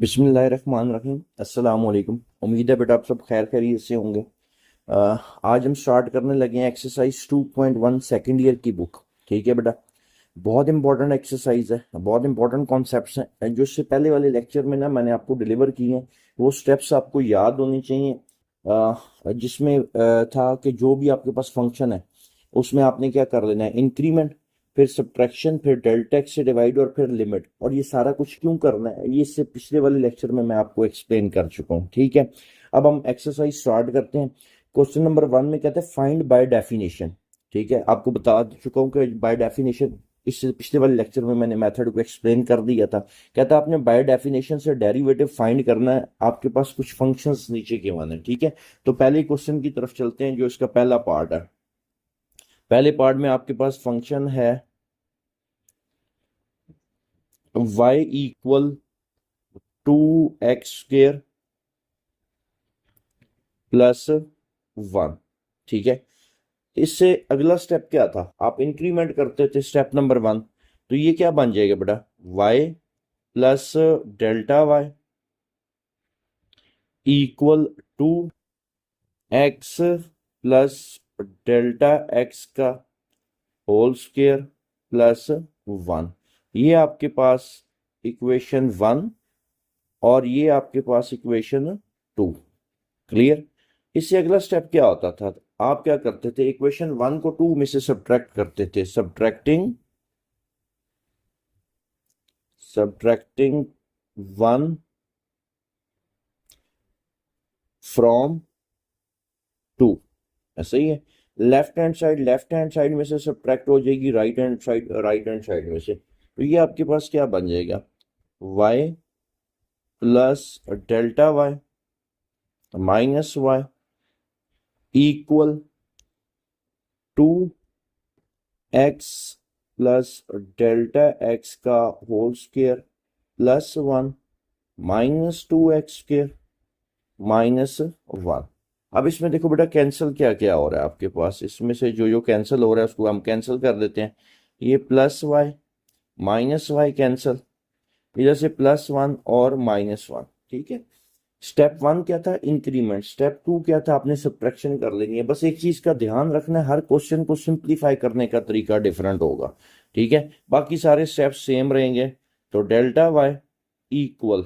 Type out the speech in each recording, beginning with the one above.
बिस्मिल्लाहिर्रहमानिर्रहीम। अस्सलाम वालेकुम। उम्मीद है बेटा आप सब खैर खैरियत से होंगे। आज हम स्टार्ट करने लगे हैं एक्सरसाइज 2.1 सेकेंड ईयर की बुक। ठीक है बेटा, बहुत इंपॉर्टेंट एक्सरसाइज है, बहुत इंपॉर्टेंट कॉन्सेप्ट्स हैं जो इससे पहले वाले लेक्चर में ना मैंने आपको डिलीवर किए हैं। वो स्टेप्स आपको याद होने चाहिए। जिसमें था कि जो भी आपके पास फंक्शन है उसमें आपने क्या कर लेना है, इंक्रीमेंट, फिर सब्ट्रैक्शन, फिर डेल्टा एक्स से डिवाइड और फिर लिमिट। और ये सारा कुछ क्यों करना है ये इससे पिछले वाले लेक्चर में मैं आपको एक्सप्लेन कर चुका हूँ। ठीक है, अब हम एक्सरसाइज स्टार्ट करते हैं। क्वेश्चन नंबर 1 में कहते हैं फाइंड बाय डेफिनेशन। ठीक है, आपको बता चुका हूँ कि बाय डेफिनेशन इससे पिछले वाले लेक्चर में मैंने मेथड को एक्सप्लेन कर दिया था। कहता है आपने बाय डेफिनेशन से डेरिवेटिव फाइंड करना है, आपके पास कुछ फंक्शंस नीचे के माने। ठीक है, तो पहले क्वेश्चन की तरफ चलते हैं जो इसका पहला पार्ट है। पहले पार्ट में आपके पास फंक्शन है y इक्वल 2x² प्लस 1। ठीक है, इससे अगला स्टेप क्या था, आप इंक्रीमेंट करते थे स्टेप नंबर 1। तो ये क्या बन जाएगा बेटा, y plus delta y equal to x plus delta x का होल स्क्वायर प्लस 1। ये आपके पास इक्वेशन 1 और ये आपके पास इक्वेशन 2। क्लियर। इससे अगला स्टेप क्या होता था, आप क्या करते थे, इक्वेशन 1 को 2 में से सब्ट्रैक्ट करते थे। Subtracting 1 from 2। ऐसा ही है, लेफ्ट हैंड साइड में से सब्ट्रैक्ट हो जाएगी राइट हैंड साइड में से। तो ये आपके पास क्या बन जाएगा, y plus delta y minus y equal to x plus delta x का whole square plus 1 minus 2x² minus 1। अब इसमें देखो बेटा कैंसिल क्या क्या हो रहा है आपके पास, इसमें से जो जो कैंसिल हो रहा है उसको हम कैंसिल कर देते हैं। ये plus y minus y cancel, इधर से प्लस 1 और माइनस 1। ठीक है, स्टेप 1 क्या था, इंक्रीमेंट। स्टेप 2 क्या था, आपने सब्ट्रैक्शन कर लेनी है। बस एक चीज का ध्यान रखना है, हर क्वेश्चन को सिंप्लीफाई करने का तरीका डिफरेंट होगा। ठीक है, बाकी सारे स्टेप सेम रहेंगे। तो डेल्टा वाई इक्वल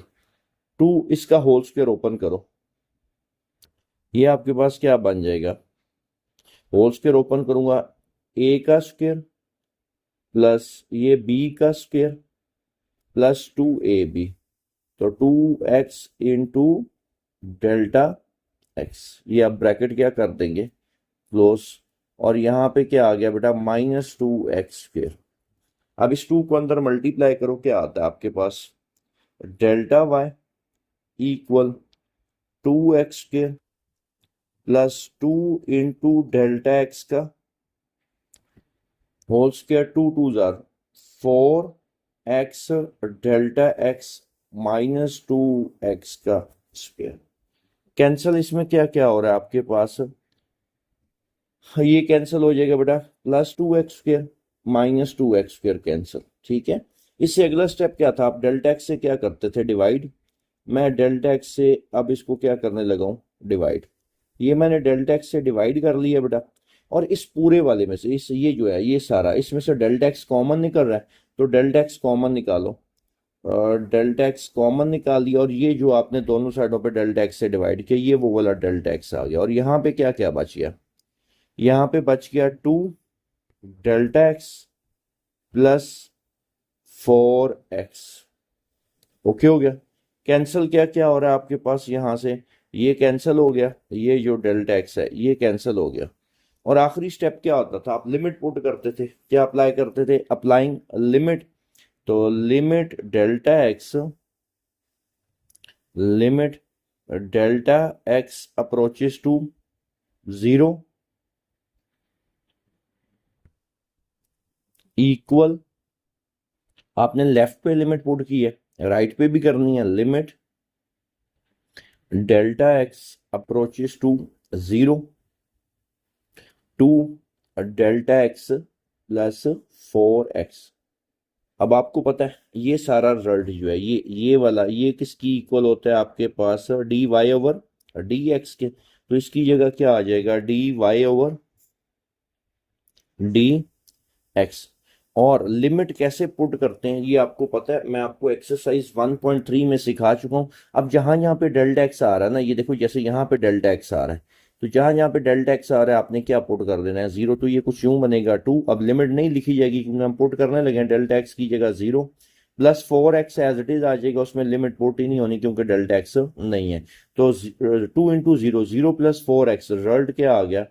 टू, इसका होल स्क्वायर ओपन करो, ये आपके पास क्या बन जाएगा, होल स्क्वायर ओपन करूंगा, ए का स्क्वायर प्लस ये बी का स्क्वायर प्लस 2ab। तो 2x इंटू डेल्टा एक्स, ये आप ब्रैकेट क्या कर देंगे, क्लोज। और यहाँ पे क्या आ गया बेटा, -2x²। अब इस 2 को अंदर मल्टीप्लाई करो, क्या आता है आपके पास, delta y equal 2x² plus 2 into delta x का होल स्क्वायर, 2 2 जार 4x delta x minus 2x का स्क्वायर। कैंसल, इसमें क्या क्या हो रहा है आपके पास, ये कैंसिल हो जाएगा बेटा, +2x² -2x² कैंसिल। ठीक है, इससे अगला स्टेप क्या था, आप डेल्टा एक्स से क्या करते थे, डिवाइड। मैं डेल्टा एक्स से अब इसको क्या करने लगा हूं, डिवाइड। ये मैंने डेल्टा एक्स से डिवाइड कर लिया बेटा। और इस पूरे वाले में से इस ये जो है ये सारा, इसमें से डेल्टा एक्स कॉमन निकल रहा है, तो डेल्टा एक्स कॉमन निकालो। डेल्टा एक्स कॉमन निकाल लिया, और ये जो आपने दोनों साइडों पे डेल्टा एक्स से डिवाइड किया, ये वो वाला डेल्टा एक्स आ गया। और यहाँ पे क्या क्या बच गया, यहाँ पे बच गया 2 delta x plus 4x। Okay हो गया। कैंसिल क्या क्या हो रहा है आपके पास, यहां से ये कैंसिल हो गया, ये जो डेल्टा एक्स है ये कैंसिल हो गया। और आखिरी स्टेप क्या होता था, आप लिमिट पुट करते थे, क्या अप्लाई करते थे, अप्लाइंग लिमिट। तो limit delta x, limit delta x approaches to 0 equal, आपने लेफ्ट पे लिमिट पुट की है, राइट पे भी करनी है, limit delta x approaches to 0 to delta x plus 4x। अब आपको पता है ये सारा रिजल्ट जो है ये वाला ये किसकी इक्वल होता है आपके पास d y over d x के, तो इसकी जगह क्या आ जाएगा d y over d x. और लिमिट कैसे पुट करते हैं ये आपको पता है, मैं आपको एक्सरसाइज 1.3 में सिखा चुका हूं। अब जहां यहाँ पे डेल्टा एक्स आ रहा है ना, ये देखो जैसे यहाँ पे डेल्टा एक्स आ रहा है, तो जहां यहाँ पे डेल्टा एक्स आ रहा है आपने क्या पुट कर देना है 0, तो ये कुछ यूं बनेगा 2। अब लिमिट नहीं लिखी जाएगी क्योंकि हम पुट करने लगे हैं, डेल्टा एक्स की जगह 0 plus 4x as it is आ जाएगा, उसमें लिमिट पुट ही नहीं होनी क्योंकि डेल्टा एक्स नहीं है। तो 2 इंटू 0, 0 + 4x, रिजल्ट क्या आ गया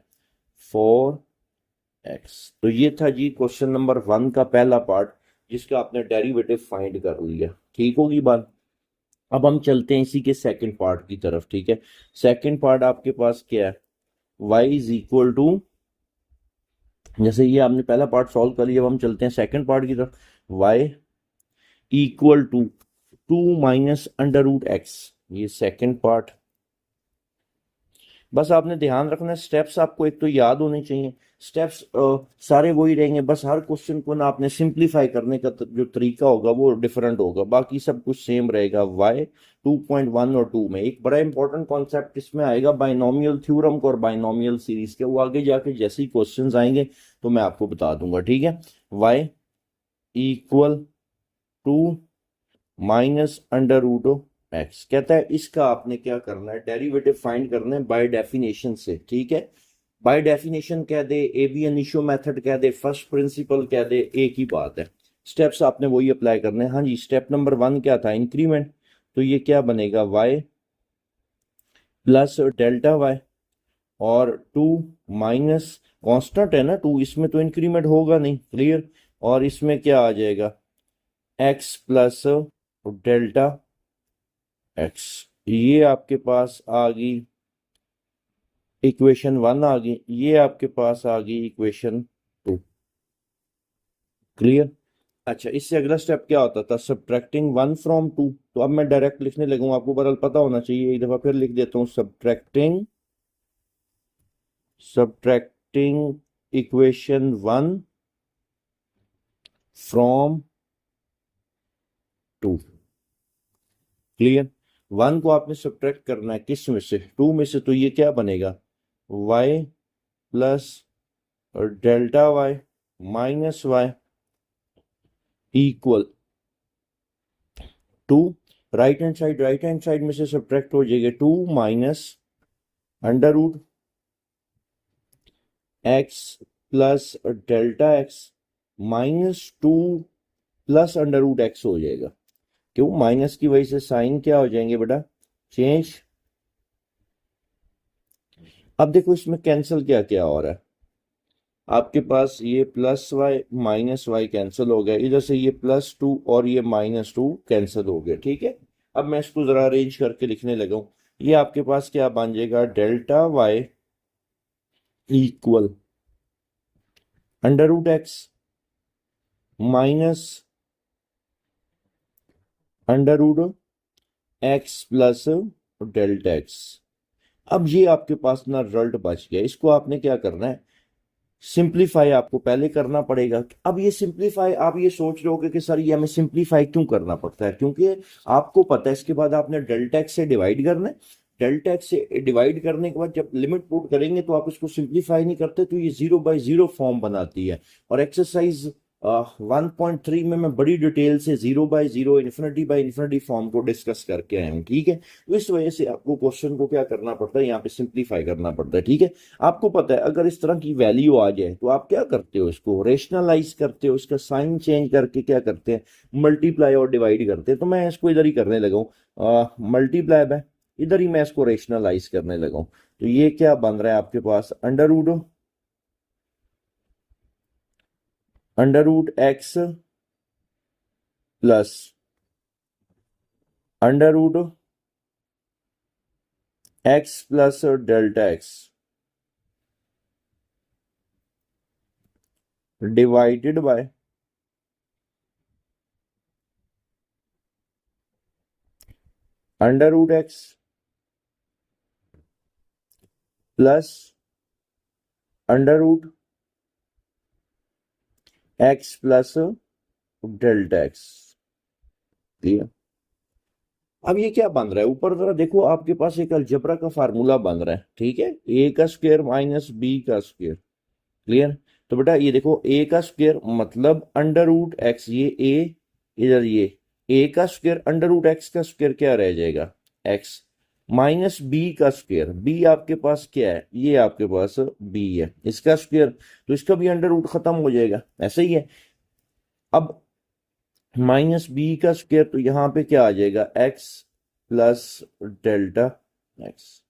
4x। तो ये था जी क्वेश्चन नंबर 1 का पहला पार्ट जिसका आपने डेरिवेटिव फाइंड कर लिया। ठीक होगी बात। अब हम चलते हैं इसी के सेकंड पार्ट की तरफ। ठीक है, सेकंड पार्ट आपके पास क्या है, y इज इक्वल टू, जैसे ये आपने पहला पार्ट सॉल्व कर लिया, अब हम चलते हैं सेकंड पार्ट की तरफ। y इक्वल टू 2 - √x, ये सेकंड पार्ट। बस आपने ध्यान रखना स्टेप्स आपको एक तो याद होने चाहिए। स्टेप्स सारे वही रहेंगे, बस हर क्वेश्चन को ना आपने सिंप्लीफाई करने का जो तरीका होगा वो डिफरेंट होगा, बाकी सब कुछ सेम रहेगा। y 2.1 और 2 में एक बड़ा इंपॉर्टेंट कॉन्सेप्ट इसमें आएगा बाइनोमियल थ्योरम और बाइनोमियल सीरीज के, वो आगे जाके जैसे ही क्वेश्चंस आएंगे तो मैं आपको बता दूंगा। ठीक है, y इक्वल टू -√x कहता है, इसका आपने क्या करना है डेरिवेटिव फाइंड करना है बाय डेफिनेशन से। ठीक है, बाय डेफिनेशन कह दे, ए बी इनिशियो मेथड कह दे, फर्स्ट प्रिंसिपल कह दे, एक ही बात है। स्टेप्स आपने वही अप्लाई करने हैं। हाँ जी, स्टेप नंबर 1 क्या था, इंक्रीमेंट, तो ये क्या बनेगा y प्लस डेल्टा y और 2 माइनस कांस्टेंट है ना 2, इसमें तो इंक्रीमेंट होगा नहीं, क्लियर। और इसमें क्या आ जाएगा x प्लस डेल्टा x, ये आपके पास आ गई इक्वेशन 1 आ गई, ये आपके पास आ गई इक्वेशन 2, क्लियर। अच्छा, इससे अगला स्टेप क्या होता था, सब्ट्रैक्टिंग 1 फ्रॉम 2, तो अब मैं डायरेक्ट लिखने लगूंगा, आपको बरल पता होना चाहिए, एक दफा फिर लिख देता हूँ, सब्ट्रैक्टिंग इक्वेशन 1 फ्रॉम 2, क्लियर। 1 को आपने सब्ट्रैक्ट करना है किस में से, 2 में से, तो ये क्या बनेगा y plus delta y minus y equal 2। Right hand side में से सब्ट्रैक्ट हो जाएगा 2 minus √ x plus delta x -2 plus √x हो जाएगा। क्यों, माइनस की वजह से साइन क्या हो जाएंगे बेटा, चेंज। अब देखो इसमें कैंसिल क्या क्या हो रहा है, आपके पास ये plus y minus y cancel हो गया, इधर से ये +2 और ये -2 कैंसिल हो गया। ठीक है, अब मैं इसको जरा अरेंज करके लिखने लगा हूं, ये आपके पास क्या बन जाएगा, delta y equal √x minus √x plus delta x. अब ये आपके पास ना रिजल्ट बच गया, इसको आपने क्या करना है, सिंप्लीफाई आपको पहले करना पड़ेगा। अब ये सिंप्लीफाई, आप ये सोच रहे होगे कि सर ये हमें सिंप्लीफाई क्यों करना पड़ता है, क्योंकि आपको पता है इसके बाद आपने डेल्टा एक्स से डिवाइड करना है, डेल्टा एक्स से डिवाइड करने के बाद जब लिमिट पुट करेंगे तो आप इसको सिंप्लीफाई नहीं करते, तो ये 0/0 फॉर्म बनाती है। और एक्सरसाइज 1.3 में मैं बड़ी डिटेल से 0/0 इन्फिनिटी फॉर्म को डिस्कस करके आया हूँ। ठीक है, तो इस वजह से आपको क्वेश्चन को क्या करना पड़ता है, यहाँ पे सिंप्लीफाई करना पड़ता है। ठीक है, आपको पता है अगर इस तरह की वैल्यू आ जाए तो आप क्या करते हो, इसको रेशनलाइज करते हो, इसका साइन चेंज करके क्या करते हैं, मल्टीप्लाई और डिवाइड करते हैं। तो मैं इसको इधर ही करने लगा हूँ, मल्टीप्लाई बाय, इधर ही मैं इसको रेशनलाइज करने लगा हूँ। तो ये क्या बन रहा है आपके पास, √x plus √x plus delta x divided by √x plus √x plus delta x. Clear. अब ये क्या बन रहा है, ऊपर जरा देखो, आपके पास एक अलजेब्रा का फार्मूला बन रहा है, ठीक है, ए का स्क्वायर माइनस बी का स्क्वायर। क्लियर। तो बेटा ये देखो, ए का स्क्वायर मतलब अंडर रूट एक्स, ये ए, इधर ये ए का स्क्वायर, अंडर रूट एक्स का स्क्वायर क्या रह जाएगा, एक्स, माइनस बी का स्क्वायर, बी आपके पास क्या है, ये आपके पास बी है, इसका स्क्वायर, तो इसका भी अंडर रूट खत्म हो जाएगा, ऐसे ही है। अब माइनस बी का स्क्वायर, तो यहां पे क्या आ जाएगा, x plus delta x.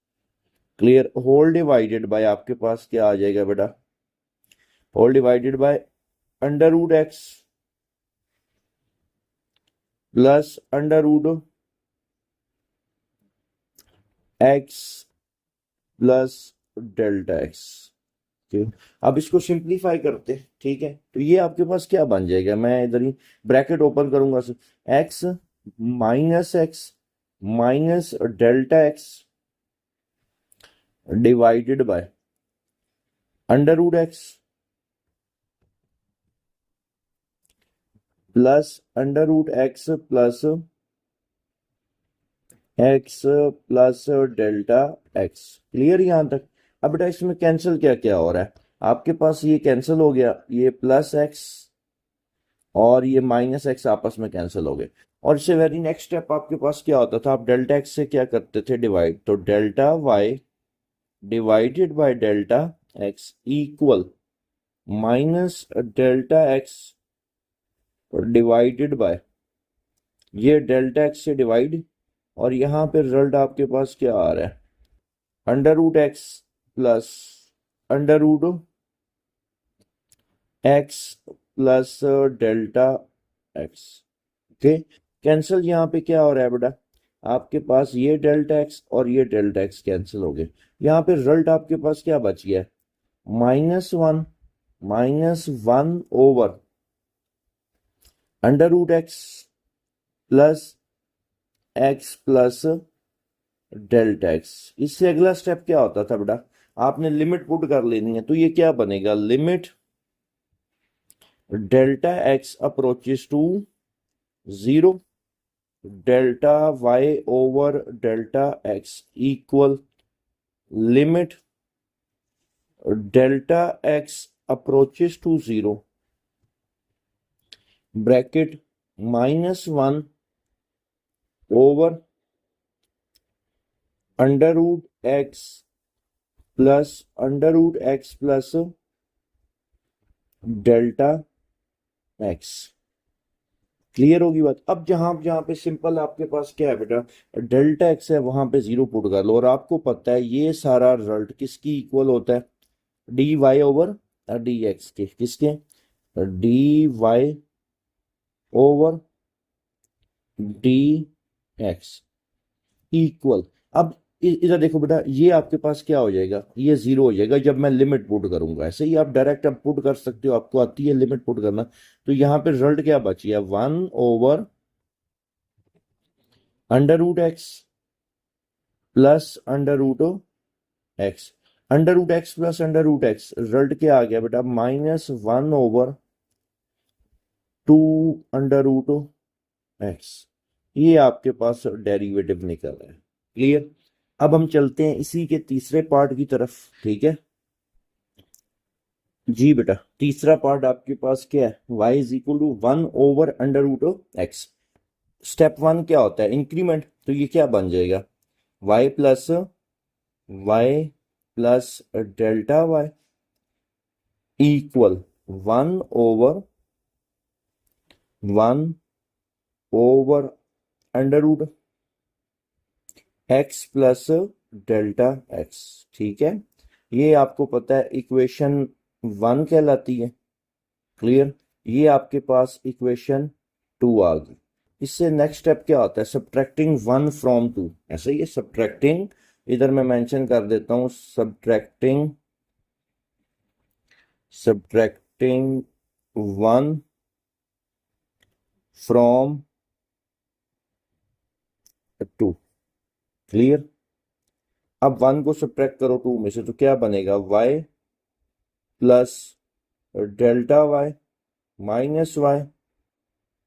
Clear. Whole divided by आपके पास क्या आ जाएगा बेटा, whole divided by under root x plus under root x plus delta x. ठीक। अब इसको सिंप्लीफाई करते हैं, ठीक है, तो ये आपके पास क्या बन जाएगा, मैं इधर ही ब्रैकेट ओपन करूंगा, x x minus delta x divided by under root x plus under root x plus delta x. Clear यहां तक। अब बेटा इसमें कैंसिल क्या क्या हो रहा है, आपके पास ये कैंसिल हो गया, ये प्लस एक्स और ये माइनस एक्स आपस में कैंसिल हो गए। और इससे वेरी नेक्स्ट स्टेप आपके पास क्या होता था, आप डेल्टा एक्स से क्या करते थे, डिवाइड, तो delta y divided by delta x equal minus delta x divided by, ये डेल्टा एक्स से डिवाइड, और यहां पे रिजल्ट आपके पास क्या आ रहा है, under root x plus under root x plus delta x. Okay. Cancel यहाँ पे क्या हो रहा है बेटा, आपके पास ये डेल्टा एक्स और ये डेल्टा एक्स कैंसिल हो गए, यहाँ पे रिजल्ट आपके पास क्या बच गया है, minus one over under root plus x plus delta x. इससे अगला स्टेप क्या होता था बेटा, आपने लिमिट पुट कर लेनी है, तो ये क्या बनेगा, limit delta x approaches to zero delta y over delta x equal limit delta x approaches to zero bracket minus one over under root x plus delta x. Clear होगी बात। अब जहां जहां पे सिंपल आपके पास क्या है बेटा, डेल्टा एक्स है, वहां पे जीरो पुट कर लो, और आपको पता है ये सारा रिजल्ट किसकी इक्वल होता है, d y over d x के, किसके, d y over d x equal. अब इधर देखो बेटा, ये आपके पास क्या हो जाएगा, ये जीरो हो जाएगा जब मैं लिमिट पुट करूंगा, ऐसे ही आप डायरेक्ट अब पुट कर सकते हो, आपको आती है लिमिट पुट करना। तो यहां पे रिजल्ट क्या बच गया, one over under root x plus under root x, under root x plus under root x, result क्या आ गया बेटा, minus one over two under root x. ये आपके पास डेरिवेटिव निकल रहा है। क्लियर। अब हम चलते हैं इसी के तीसरे पार्ट की तरफ, ठीक है जी बेटा। तीसरा पार्ट आपके पास क्या है, y is equal to one over under root x. Step one क्या होता है, इंक्रीमेंट, तो ये क्या बन जाएगा, y plus delta y equal one over under root x plus delta x. ठीक है, ये आपको पता है इक्वेशन वन कहलाती है। क्लियर। ये आपके पास इक्वेशन टू आ गई। इससे नेक्स्ट स्टेप क्या होता है, सब्ट्रैक्टिंग वन फ्रॉम टू, ऐसा ही है सब्ट्रैक्टिंग, इधर मैं मेंशन कर देता हूं, subtracting one from two. Clear. अब वन को सब्ट्रैक्ट करो टू में से, तो क्या बनेगा, y plus delta y minus y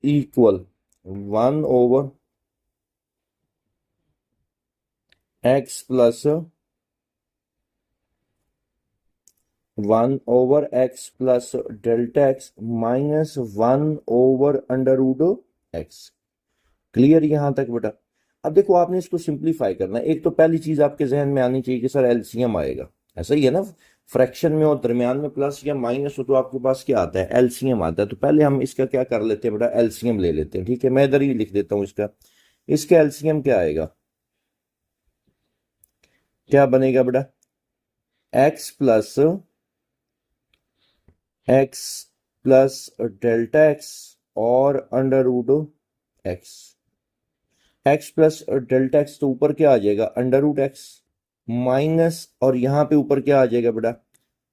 equal 1/x plus 1/x plus delta x minus 1/√x। Clear यहां तक बेटा? अब देखो आपने इसको सिंप्लीफाई करना है। एक तो पहली चीज आपके जहन में आनी चाहिए कि सर एलसीएम आएगा, ऐसा ही है ना, फ्रैक्शन में और दरमियान में प्लस या माइनस हो तो आपके पास क्या आता है, एलसीएम आता है। तो पहले हम इसका क्या कर लेते हैं बेटा, एलसीएम ले लेते हैं। ठीक है, मैं इधर ही लिख देता हूं इसका। इसका एलसीएम क्या आएगा, क्या बनेगा बेटा, एक्स प्लस डेल्टा एक्स और √x। X plus delta x तो ऊपर क्या आ जाएगा, √x माइनस, और यहां पे ऊपर क्या आ जाएगा बेटा,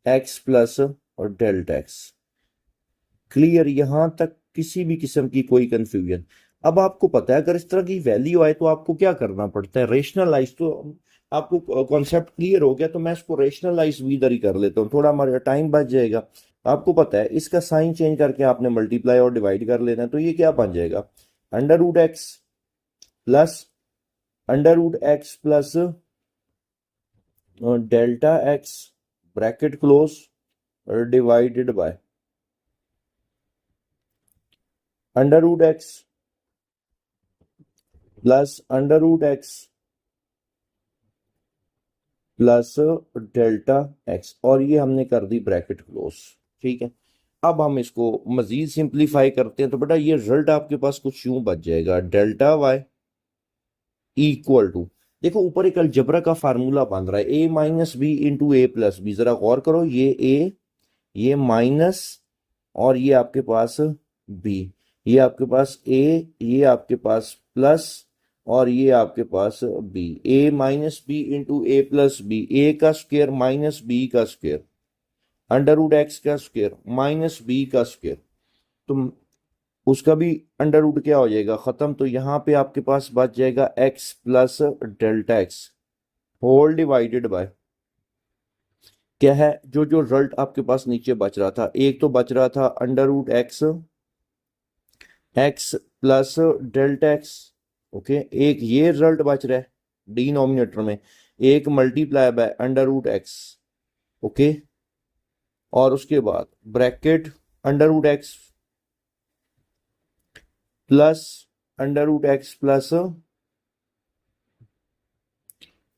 एक्स प्लस और डेल्टा एक्स। क्लियर यहां तक, किसी भी किस्म की कोई कंफ्यूजन? अब आपको पता है अगर इस तरह की वैल्यू आए तो आपको क्या करना पड़ता है, रेशनलाइज। तो आपको कॉन्सेप्ट क्लियर हो गया, तो मैं इसको रेशनलाइज भी इधर ही कर लेता हूँ, थोड़ा हमारा टाइम बच जाएगा। आपको पता है इसका साइन चेंज करके आपने मल्टीप्लाई और डिवाइड कर लेना है। तो ये क्या बन जाएगा, √x plus √x plus delta x bracket close divided by √x plus √x plus delta x, और ये हमने कर दी ब्रैकेट क्लोज। ठीक है, अब हम इसको मजीद सिंप्लीफाई करते हैं। तो बेटा ये रिजल्ट आपके पास कुछ यूं बच जाएगा, डेल्टा वाई इक्वल टू, देखो ऊपर एक अलजबरा का फार्मूला बन रहा है, a minus b into a plus b. जरा गौर करो, ये a, ये माइनस, और ये आपके पास b, ये आपके पास a, ये आपके पास प्लस, और ये आपके पास b। a minus b into a plus b, a का स्क्वायर माइनस बी का स्क्वायर, √x का स्क्वायर माइनस बी का स्क्वायर। तो उसका भी √ क्या हो जाएगा, खत्म। तो यहां पे आपके पास बच जाएगा x plus delta x whole divided by, क्या है, जो जो रिजल्ट आपके पास नीचे बच रहा था, एक तो बच रहा था √x x plus delta x. Okay, एक ये रिजल्ट बच रहा है डिनोमिनेटर में, एक मल्टीप्लाई बाय √x। ओके, और उसके बाद bracket √x plus √x plus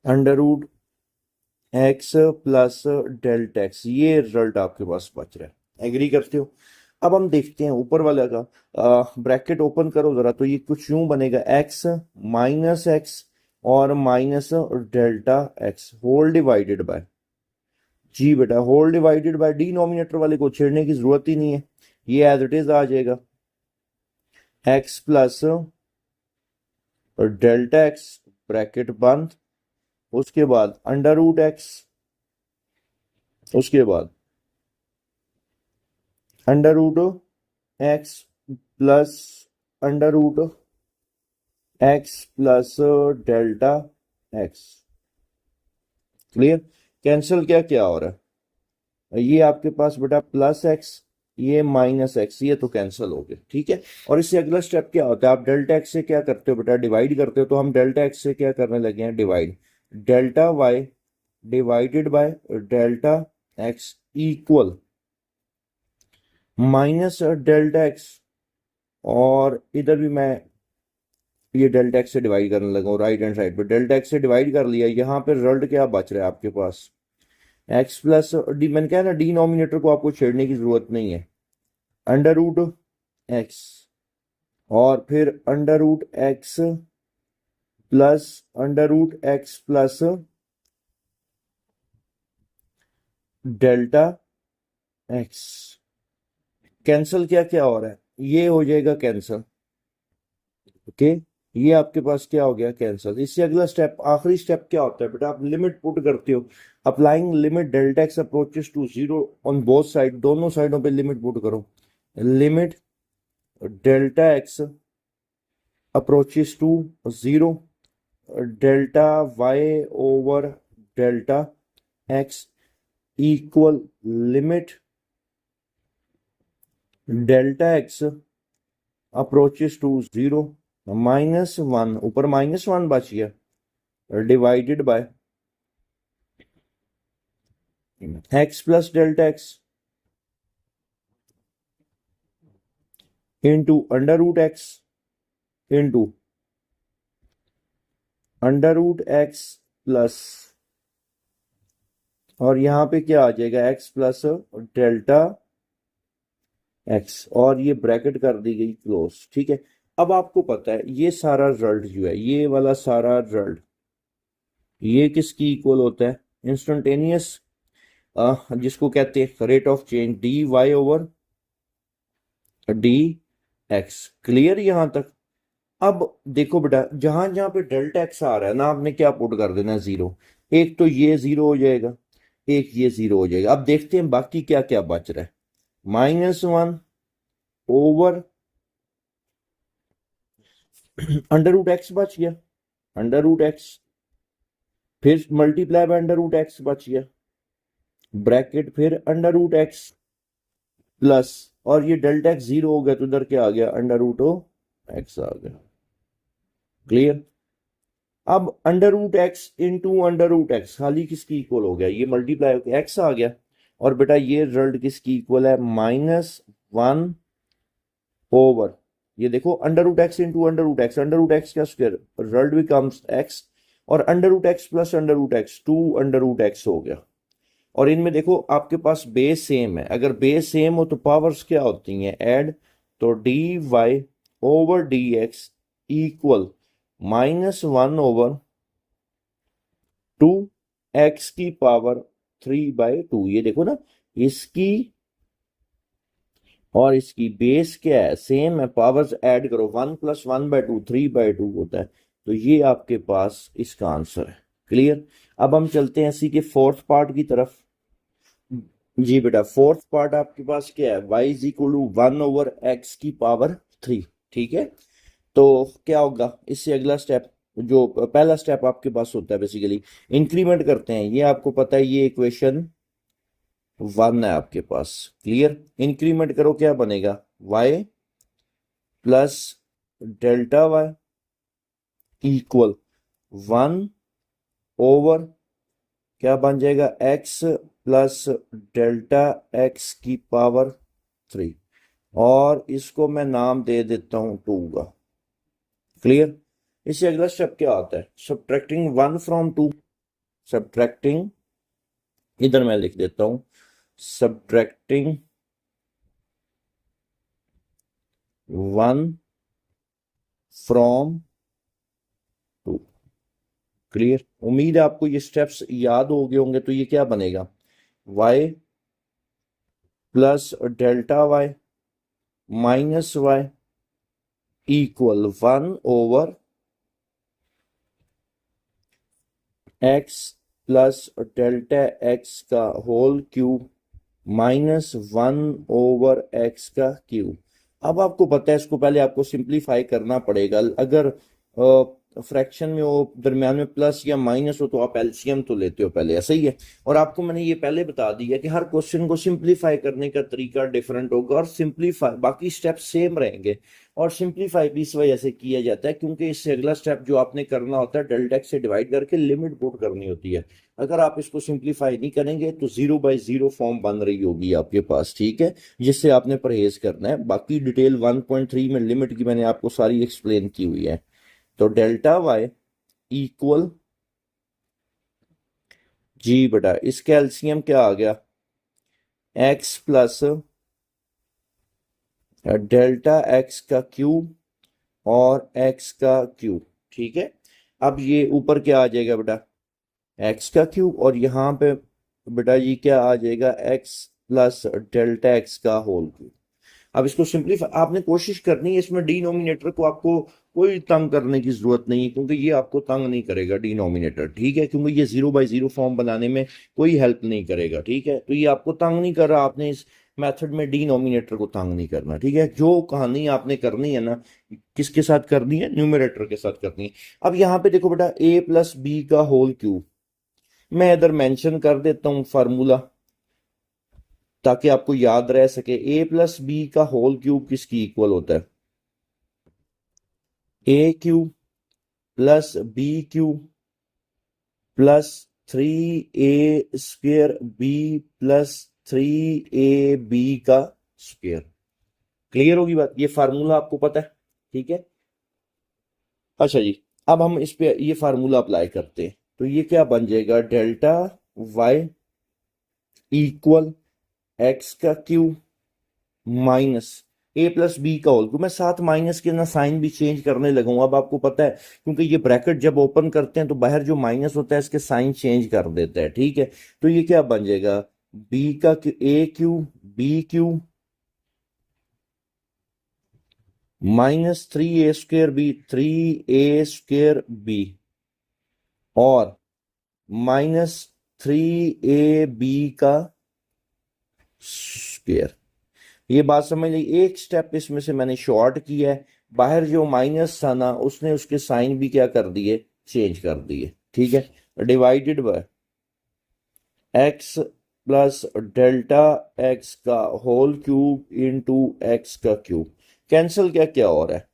√x plus delta x, ये रिजल्ट आपके पास बच रहा है। एग्री करते हो? अब हम देखते हैं ऊपर वाले का, ब्रैकेट ओपन करो जरा, तो ये कुछ यूं बनेगा, x माइनस एक्स और minus delta x whole divided by, जी बेटा होल डिवाइडेड बाय, डिनोमिनेटर वाले को छेड़ने की जरूरत ही नहीं है, ये एज इट इज आ जाएगा, x plus delta x bracket बंद, उसके बाद √x, उसके बाद √x plus √x plus delta x. Clear? Cancel क्या क्या हो रहा है, ये आपके पास बेटा प्लस एक्स, ये माइनस एक्स, ये तो कैंसिल हो गए। ठीक है, और इससे अगला स्टेप क्या होता है, आप डेल्टा एक्स से क्या करते हो बेटा, डिवाइड करते हो। तो हम डेल्टा एक्स से क्या करने लगे हैं, divide, delta y divided by delta x equal minus delta x, और इधर भी मैं ये डेल्टा एक्स से डिवाइड करने लगा हूँ, राइट हैंड साइड पे डेल्टा एक्स से डिवाइड कर लिया। यहाँ पे रिजल्ट क्या बच रहा है आपके पास, एक्स प्लस डी, मैंने कहा ना डिनोमिनेटर को आपको छेड़ने की जरूरत नहीं है, √x और फिर √x plus √x plus delta x. Cancel क्या क्या हो रहा है, ये हो जाएगा कैंसिल। ओके, ये आपके पास क्या हो गया, कैंसिल। इससे अगला स्टेप, आखिरी स्टेप क्या होता है बेटा, आप लिमिट पुट करते हो, applying limit delta x approaches to zero on both side, दोनों साइडों पे लिमिट पुट करो। Limit delta x approaches to zero, delta y over delta x equal limit delta x approaches to 0, -1 ऊपर -1 बच गया divided by x plus delta x into under root x into under root x plus, और यहां पे क्या आ जाएगा x plus delta x, और ये ब्रैकेट कर दी गई क्लोज। ठीक है, अब आपको पता है ये सारा रिजल्ट जो है, ये वाला सारा रिजल्ट ये किसकी इक्वल होता है? इंस्टेंटेनियस, जिसको कहते हैं rate of change dy over dx। Clear यहां तक? अब देखो बेटा, जहां जहां पे डेल्टा एक्स आ रहा है ना, आपने क्या पुट कर देना? 0। एक तो ये 0 हो जाएगा, एक ये 0 हो जाएगा। अब देखते हैं बाकी क्या क्या बच रहा है। -1 ओवर अंडर रूट एक्स बच गया, अंडर रूट एक्स, फिर multiply by under root x बच गया, ब्रैकेट फिर अंडर रूट एक्स प्लस, और ये डेल्टा एक्स 0 हो गया तो इधर क्या आ गया? अंडर रूट एक्स आ गया। क्लियर? अब under root x into under root x खाली किसकी इक्वल हो गया? ये मल्टीप्लाई होकर एक्स आ गया। और बेटा ये रिजल्ट किसकी इक्वल है? -1 ओवर, ये देखो under root x into under root x, under root x का स्क्वायर, रिजल्ट बिकम्स एक्स, और under root x plus under root x 2 under root x हो गया। और इनमें देखो आपके पास बेस सेम है, अगर बेस सेम हो तो पावर्स क्या होती हैं? ऐड। तो d y over d x equal -1 over 2 x की पावर 3/2। ये देखो ना, इसकी और इसकी बेस क्या है? सेम है, पावर्स ऐड करो, 1 + 1/2 3/2 होता है। तो ये आपके पास इसका आंसर है। क्लियर? अब हम चलते हैं इसी के फोर्थ पार्ट की तरफ। जी बेटा, फोर्थ पार्ट आपके पास क्या है? y = 1 ओवर x की पावर 3। ठीक है, तो क्या होगा इससे अगला स्टेप? जो पहला स्टेप आपके पास होता है बेसिकली इंक्रीमेंट करते हैं। ये आपको पता है ये इक्वेशन 1 है आपके पास। क्लियर? इंक्रीमेंट करो, क्या बनेगा? y plus delta y equal 1 over क्या बन जाएगा? x प्लस डेल्टा x की पावर 3, और इसको मैं नाम दे देता हूं 2 का। क्लियर? इससे अगला स्टेप क्या आता है? Subtracting 1 from 2। सब्ट्रैक्टिंग, इधर मैं लिख देता हूं, सब्ट्रैक्टिंग 1 फ्रॉम 2। क्लियर? उम्मीद है आपको ये स्टेप्स याद हो गए होंगे। तो ये क्या बनेगा? y plus delta y minus y equal 1 over x plus delta x का whole cube minus 1 over x का क्यूब। अब आपको पता है इसको पहले आपको सिंप्लीफाई करना पड़ेगा। अगर फ्रैक्शन में वो दरमियान में प्लस या माइनस हो तो आप एलसीएम तो लेते हो पहले, ऐसा ही है। और आपको मैंने ये पहले बता दिया कि हर क्वेश्चन को सिंप्लीफाई करने का तरीका डिफरेंट होगा, और सिंप्लीफाई बाकी स्टेप सेम रहेंगे। और सिंप्लीफाई भी इस वजह से किया जाता है क्योंकि इससे अगला स्टेप जो आपने करना होता है डेल्टा एक्स से डिवाइड करके लिमिट पुट करनी होती है। अगर आप इसको सिंप्लीफाई नहीं करेंगे तो 0/0 फॉर्म बन रही होगी आपके पास। ठीक है, जिससे आपने परहेज करना है। बाकी डिटेल 1.3 में लिमिट की मैंने आपको सारी एक्सप्लेन की हुई है। तो डेल्टा वाई इक्वल, जी बेटा इसका एलसीएम क्या आ गया? एक्स प्लस डेल्टा एक्स का क्यूब और एक्स का क्यूब। ठीक है, अब ये ऊपर क्या आ जाएगा बेटा? एक्स का क्यूब, और यहाँ पे बेटा ये क्या आ जाएगा? एक्स प्लस डेल्टा एक्स का होल क्यूब। अब इसको सिंपलीफाई आपने कोशिश करनी है, इसमें डिनोमिनेटर को आपको कोई तंग करने की जरूरत नहीं है, क्योंकि ये आपको तंग नहीं करेगा डिनोमिनेटर। ठीक है, क्योंकि ये 0/0 फॉर्म बनाने में कोई हेल्प नहीं करेगा। ठीक है, तो ये आपको तंग नहीं कर रहा, आपने इस मेथड में डिनोमिनेटर को तंग नहीं करना। ठीक है, जो कहानी आपने करनी है ना, किसके साथ करनी है? न्यूमरेटर के साथ करनी है। अब यहाँ पे देखो बेटा, a प्लस बी का होल क्यूब, मैं इधर मेंशन कर देता हूँ फार्मूला ताकि आपको याद रह सके। a प्लस बी का होल क्यूब किसकी इक्वल होता है? A cube plus b cube plus 3a² b plus 3ab का स्क्वायर। क्लियर होगी बात, ये फार्मूला आपको पता है, ठीक है। अच्छा जी, अब हम इस पे ये फार्मूला अप्लाई करते हैं, तो ये क्या बन जाएगा, डेल्टा वाई इक्वल एक्स का क्यू माइनस ए प्लस बी का होल। मैं साथ माइनस के ना साइन भी चेंज करने लगा हूं, अब आपको पता है, क्योंकि ये ब्रैकेट जब ओपन करते हैं तो बाहर जो माइनस होता है इसके साइन चेंज कर देता है, ठीक है। तो ये क्या बन जाएगा, बी का a cube b cube -3a² b 3a² b और -3ab का स्क्वायर। ये बात समझ ली, एक स्टेप इसमें से मैंने शॉर्ट किया है, बाहर जो माइनस था ना उसने उसके साइन भी क्या कर दिए, चेंज कर दिए, ठीक है। Divided by x plus delta x का होल क्यूब इनटू एक्स का क्यूब। कैंसिल क्या क्या हो रहा है,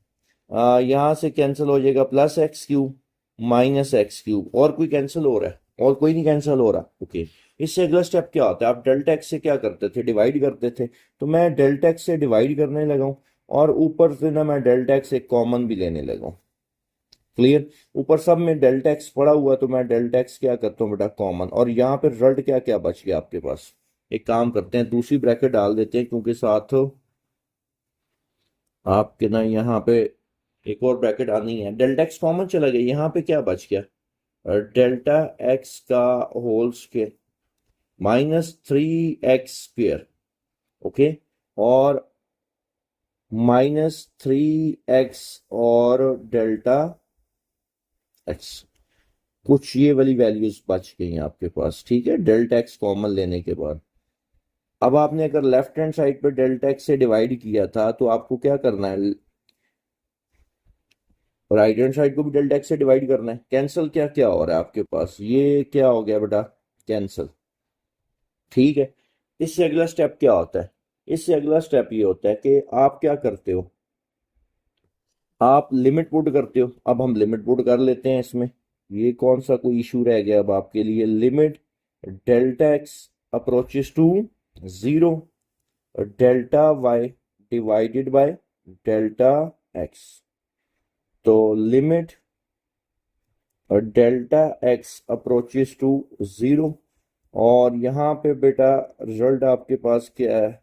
यहां से कैंसिल हो जाएगा plus x cube minus x cube, और कोई कैंसिल हो रहा है, और कोई नहीं कैंसिल हो रहा, ओके। इससे अगला स्टेप क्या होता है, आप डेल्टा एक्स से क्या करते थे, डिवाइड करते थे, तो मैं डेल्टा एक्स से डिवाइड करने लगा हूं, और ऊपर से ना मैं डेल्टा एक्स एक कॉमन भी लेने लगा हूं। क्लियर, ऊपर सब में डेल्टा एक्स पड़ा हुआ, तो मैं डेल्टा एक्स क्या करता हूँ बेटा, कॉमन, और यहाँ पे रिजल्ट क्या क्या बच गया आपके पास। एक काम करते हैं, दूसरी ब्रैकेट डाल देते हैं, क्योंकि साथ आपके ना यहाँ पे एक और ब्रैकेट आनी है, डेल्टा एक्स कॉमन चला गया, यहाँ पे क्या बच गया, डेल्टा एक्स का होल स्क्वायर -3x², ओके, और -3x और डेल्टा एक्स, कुछ ये वाली वैल्यूज बच गई हैं आपके पास, ठीक है, डेल्टा एक्स कॉमन लेने के बाद। अब आपने अगर लेफ्ट हैंड साइड पे डेल्टा एक्स से डिवाइड किया था, तो आपको क्या करना है, राइट हैंड साइड को भी डेल्टा एक्स से डिवाइड करना है। कैंसिल क्या क्या हो रहा है आपके पास, ये क्या हो गया बेटा, कैंसिल, ठीक है। इससे अगला स्टेप क्या होता है, इससे अगला स्टेप ये होता है कि आप क्या करते हो, आप लिमिट पुट करते हो। अब हम लिमिट पुट कर लेते हैं इसमें, ये कौन सा कोई इशू रह गया अब आपके लिए, limit delta x approaches to 0 delta y divided by delta x. तो limit delta x approaches to 0, और यहाँ पे बेटा रिजल्ट आपके पास क्या है,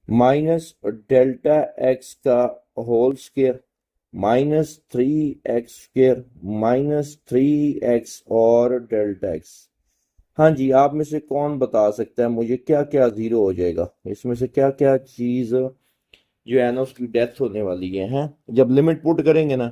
-डेल्टा एक्स का होल स्क्वायर -3x² -3x और डेल्टा एक्स। हाँ जी, आप में से कौन बता सकता है मुझे क्या क्या जीरो हो जाएगा, इसमें से क्या क्या चीज जो है ना उसकी डेथ होने वाली है, हैं? जब लिमिट पुट करेंगे ना,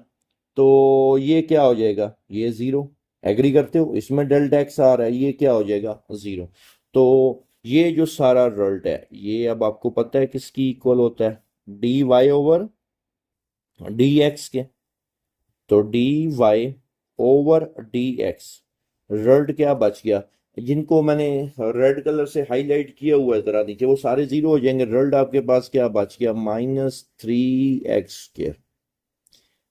तो ये क्या हो जाएगा, ये जीरो, एग्री करते हो, इसमें डेल्टा एक्स आ रहा है, ये क्या हो जाएगा, जीरो। तो ये जो सारा रिजल्ट है, ये अब आपको पता है किसकी इक्वल होता है, d y over d x के। तो d y over d x, result क्या बच गया, जिनको मैंने रेड कलर से हाईलाइट किया हुआ है जरा नीचे, वो सारे जीरो हो जाएंगे, रिजल्ट आपके पास क्या बच गया, -3x²,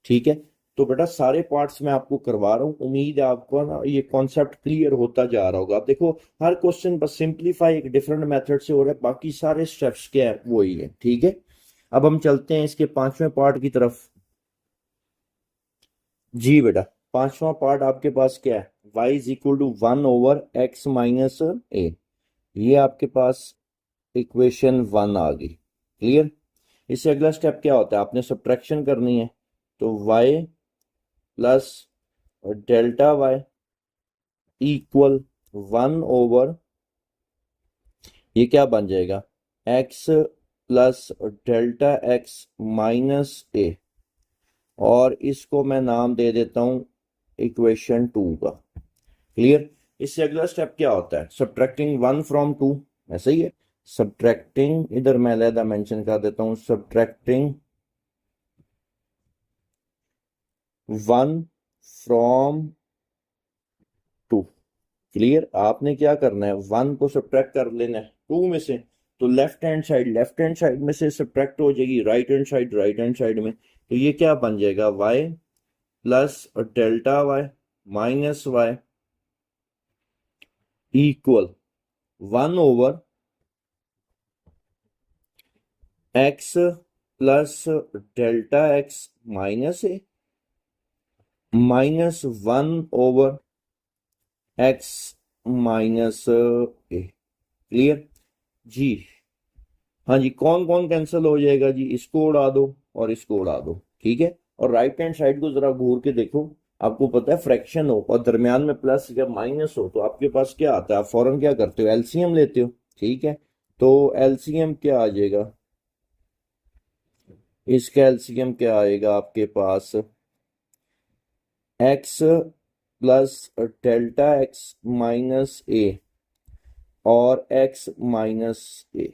ठीक है। तो बेटा सारे पार्ट्स मैं आपको करवा रहा हूँ, उम्मीद है आपको ना ये कॉन्सेप्ट क्लियर होता जा रहा होगा। आप देखो, हर क्वेश्चन बस सिंप्लीफाई एक डिफरेंट मेथड से हो रहा है, बाकी सारे स्टेप्स क्या है वही है, ठीक है। अब हम चलते हैं इसके पांचवें पार्ट की तरफ। जी बेटा, पांचवा पार्ट आपके पास क्या है, y is equal to 1/x - a, ये आपके पास इक्वेशन 1 आ गई। क्लियर, इससे अगला स्टेप क्या होता है, आपने सब्ट्रैक्शन करनी है, तो y plus delta y equal 1/, ये क्या बन जाएगा, x plus delta x -a, और इसको मैं नाम दे देता हूं इक्वेशन 2 का। क्लियर, इससे अगला स्टेप क्या होता है, सब्ट्रैक्टिंग 1 फ्रॉम 2, ऐसा ही है, सब्ट्रैक्टिंग, इधर मैं अलहदा मेंशन कर देता हूं, सब्ट्रैक्टिंग 1 फ्रॉम 2। क्लियर, आपने क्या करना है, 1 को सब्ट्रैक्ट कर लेना है 2 में से, तो लेफ्ट हैंड साइड में से सब्ट्रैक्ट हो जाएगी राइट हैंड साइड में, तो ये क्या बन जाएगा y plus delta y minus y equal 1 over x plus delta x minus a minus 1 over x minus a. Clear जी? हाँ जी, कौन कौन कैंसिल हो जाएगा जी? इसको उड़ा दो और इसको उड़ा दो, ठीक है। और राइट हैंड साइड को जरा घूर के देखो, आपको पता है फ्रैक्शन हो और दरमियान में प्लस या माइनस हो तो आपके पास क्या आता है? आप फौरन क्या करते हो? एलसीएम लेते हो, ठीक है। तो एलसीएम क्या आ जाएगा? इसका एलसीएम क्या आएगा आपके पास? X plus delta x minus a और x minus a.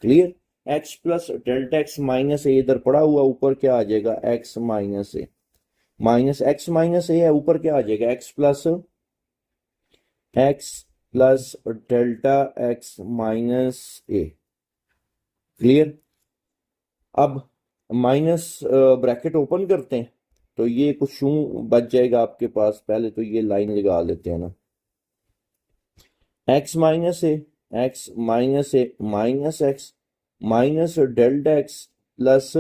Clear? X plus delta x minus a इधर पड़ा हुआ, ऊपर क्या आ जाएगा? X minus a minus x minus a है, ऊपर क्या आ जाएगा? X plus delta x minus a. Clear? अब माइनस ब्रैकेट ओपन करते हैं तो ये कुछ यूं बच जाएगा आपके पास। पहले तो ये लाइन लगा लेते हैं ना, x minus a minus x minus delta x plus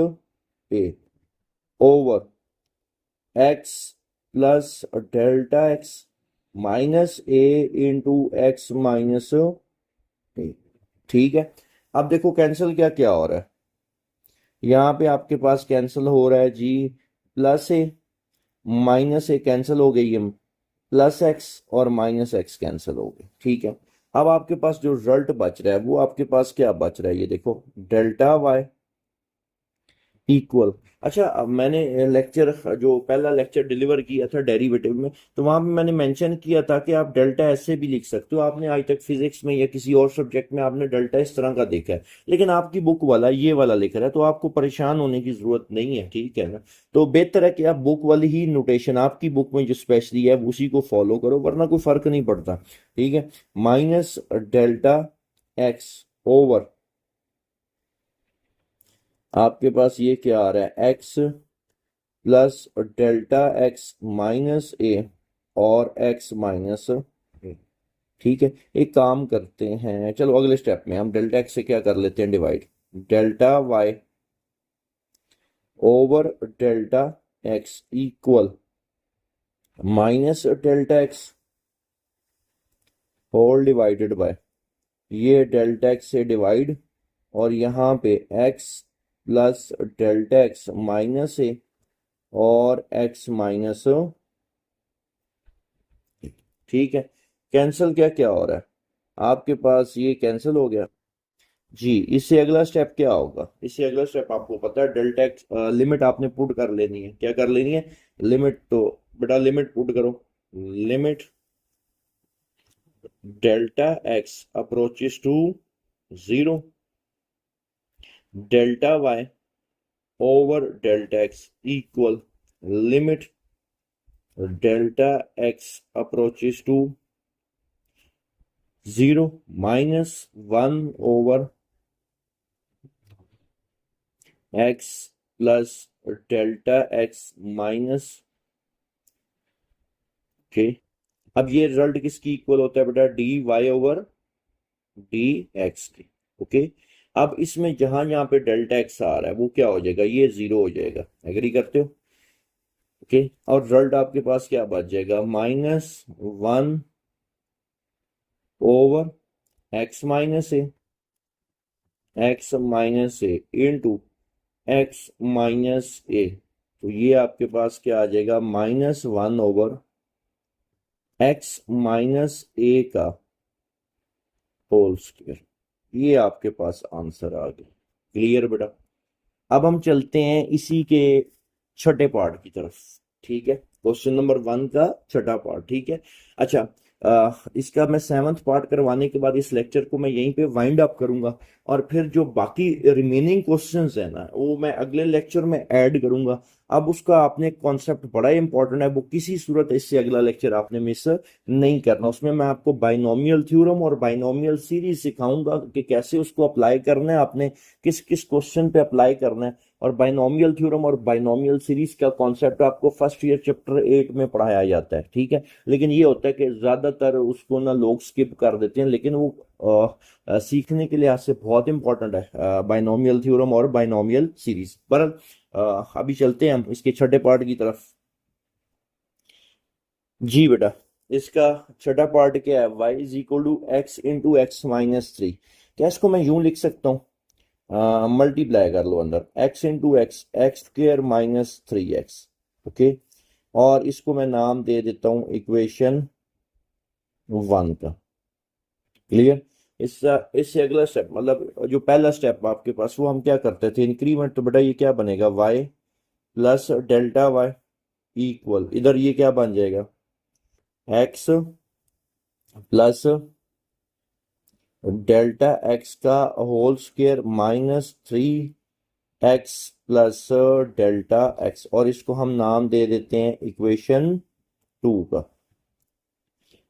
a over x plus delta x minus a into x minus a. ठीक है। अब देखो कैंसिल क्या क्या हो रहा है यहाँ पे? आपके पास कैंसिल हो रहा है जी प्लस ए माइनस ए कैंसिल हो गई है, प्लस एक्स और माइनस एक्स कैंसिल हो गए। ठीक है। अब आपके पास जो रिजल्ट बच रहा है वो आपके पास क्या बच रहा है? ये देखो डेल्टा वाई इक्वल। अच्छा, अब मैंने लेक्चर जो पहला लेक्चर डिलीवर किया था डेरिवेटिव में, तो वहां पे मैंने मेंशन किया था कि आप डेल्टा ऐसे भी लिख सकते हो। आपने आज तक फिजिक्स में या किसी और सब्जेक्ट में आपने डेल्टा इस तरह का देखा है, लेकिन आपकी बुक वाला ये वाला लिख रहा है, तो आपको परेशान होने की जरूरत नहीं है, ठीक है ना। तो बेहतर है कि आप बुक वाली ही नोटेशन, आपकी बुक में जो स्पेशली है उसी को फॉलो करो, वरना कोई फर्क नहीं पड़ता। ठीक है। माइनस डेल्टा एक्स ओवर आपके पास ये क्या आ रहा है? X plus delta x minus a और एक्स माइनस ए। ठीक है। एक काम करते हैं, चलो अगले स्टेप में हम डेल्टा एक्स से क्या कर लेते हैं? Divide delta y over delta x equal minus delta x whole divided by ये डेल्टा एक्स से डिवाइड और यहाँ पे x plus delta x minus a और x माइनस। ठीक है। कैंसिल क्या क्या हो रहा है आपके पास? ये कैंसिल हो गया जी। इससे अगला स्टेप क्या होगा? इससे अगला स्टेप आपको पता है, डेल्टा एक्स लिमिट आपने पुट कर लेनी है। क्या कर लेनी है? लिमिट। तो बेटा लिमिट पुट करो। Limit delta x approaches to 0 delta y over delta x equal limit delta x approaches to 0 minus 1 over x plus delta x minus के। अब ये रिजल्ट किसकी इक्वल होता है बेटा? D y over d x के। Okay. अब इसमें जहां जहां पे डेल्टा एक्स आ रहा है वो क्या हो जाएगा? ये 0 हो जाएगा। एग्री करते हो? ओके। और रिजल्ट आपके पास क्या बच जाएगा? -1 over x minus a into x minus ए। तो ये आपके पास क्या आ जाएगा? -1 ओवर एक्स माइनस ए का होल स्क्वायर। ये आपके पास आंसर आ गया। क्लियर बेटा? अब हम चलते हैं इसी के छठे पार्ट की तरफ। ठीक है। क्वेश्चन नंबर 1 का छठा पार्ट। ठीक है। अच्छा, इसका मैं 7th पार्ट करवाने के बाद इस लेक्चर को मैं यहीं पे वाइंड अप करूंगा, और फिर जो बाकी रिमेनिंग क्वेश्चंस है ना वो मैं अगले लेक्चर में ऐड करूंगा। अब उसका आपने कॉन्सेप्ट बड़ा इंपॉर्टेंट है, वो किसी सूरत इससे अगला लेक्चर आपने मिस नहीं करना। उसमें मैं आपको बाइनोमियल थ्योरम और बाइनोमियल सीरीज सिखाऊंगा कि कैसे उसको अप्लाई करना है, आपने किस किस क्वेश्चन पे अप्लाई करना है। और बाइनोमियल थ्योरम और बाइनोमियल सीरीज का कॉन्सेप्ट आपको फर्स्ट ईयर चैप्टर 8 में पढ़ाया जाता है, ठीक है। लेकिन ये होता है कि ज्यादातर उसको ना लोग स्किप कर देते हैं, लेकिन वो सीखने के लिहाज से बहुत इंपॉर्टेंट है बाइनोमियल थ्योरम और बाइनोमियल सीरीज। पर अभी चलते हैं हम इसके छठे पार्ट की तरफ। जी बेटा, इसका छठा पार्ट क्या है, y is equal to x into x minus three. क्या इसको मैं यूं लिख सकता हूँ, मल्टीप्लाई कर लो अंदर, x into x x square minus three x, okay. और इसको मैं नाम दे देता हूँ इक्वेशन 1 का। क्लियर। इससे अगला स्टेप, मतलब जो पहला स्टेप आपके पास, वो हम क्या करते थे, इंक्रीमेंट। तो बेटा ये क्या बनेगा, y plus delta y equal, इधर ये क्या बन जाएगा, x प्लस डेल्टा x का whole square minus three x plus delta x, और इसको हम नाम दे देते हैं इक्वेशन 2 का।